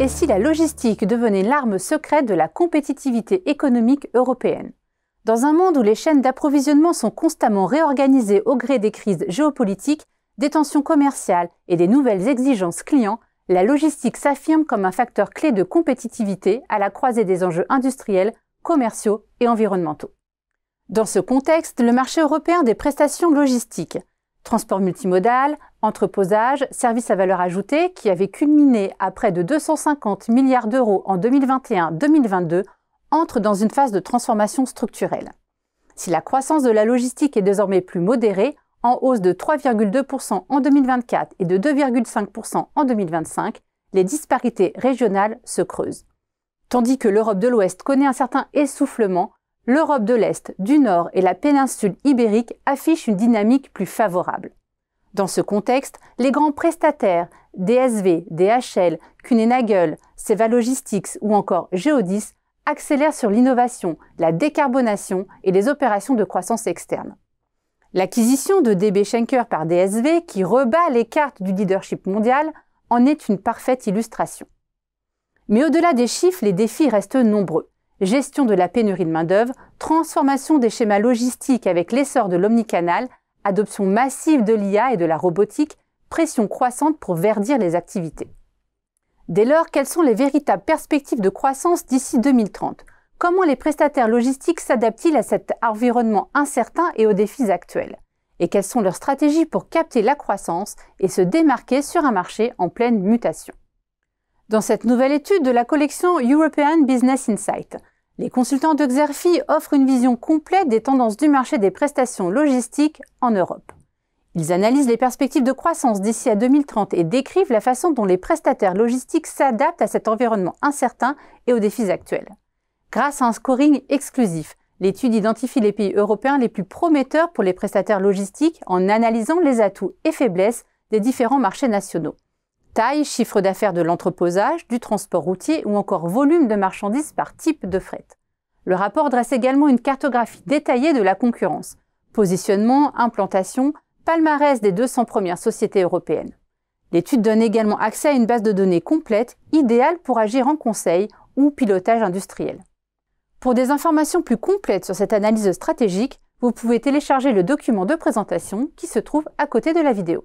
et si la logistique devenait l'arme secrète de la compétitivité économique européenne. Dans un monde où les chaînes d'approvisionnement sont constamment réorganisées au gré des crises géopolitiques, des tensions commerciales et des nouvelles exigences clients, la logistique s'affirme comme un facteur clé de compétitivité à la croisée des enjeux industriels, commerciaux et environnementaux. Dans ce contexte, le marché européen des prestations logistiques, transport multimodal, entreposage, services à valeur ajoutée, qui avait culminé à près de 250 milliards d'euros en 2021-2022, entre dans une phase de transformation structurelle. Si la croissance de la logistique est désormais plus modérée, en hausse de 3,2% en 2024 et de 2,5% en 2025, les disparités régionales se creusent. Tandis que l'Europe de l'Ouest connaît un certain essoufflement, l'Europe de l'Est, du Nord et la péninsule ibérique affichent une dynamique plus favorable. Dans ce contexte, les grands prestataires DSV, DHL, Kuehne+Nagel, Ceva Logistics ou encore Geodis accélèrent sur l'innovation, la décarbonation et les opérations de croissance externe. L'acquisition de DB Schenker par DSV, qui rebat les cartes du leadership mondial, en est une parfaite illustration. Mais au-delà des chiffres, les défis restent nombreux. Gestion de la pénurie de main-d'œuvre, transformation des schémas logistiques avec l'essor de l'omnicanal, adoption massive de l'IA et de la robotique, pression croissante pour verdir les activités. Dès lors, quelles sont les véritables perspectives de croissance d'ici 2030 ? Comment les prestataires logistiques s'adaptent-ils à cet environnement incertain et aux défis actuels? Et quelles sont leurs stratégies pour capter la croissance et se démarquer sur un marché en pleine mutation? Dans cette nouvelle étude de la collection European Business Insight, les consultants de Xerfi offrent une vision complète des tendances du marché des prestations logistiques en Europe. Ils analysent les perspectives de croissance d'ici à 2030 et décrivent la façon dont les prestataires logistiques s'adaptent à cet environnement incertain et aux défis actuels. Grâce à un scoring exclusif, l'étude identifie les pays européens les plus prometteurs pour les prestataires logistiques en analysant les atouts et faiblesses des différents marchés nationaux. Taille, chiffre d'affaires de l'entreposage, du transport routier ou encore volume de marchandises par type de fret. Le rapport dresse également une cartographie détaillée de la concurrence, positionnement, implantation, palmarès des 200 premières sociétés européennes. L'étude donne également accès à une base de données complète, idéale pour agir en conseil ou pilotage industriel. Pour des informations plus complètes sur cette analyse stratégique, vous pouvez télécharger le document de présentation qui se trouve à côté de la vidéo.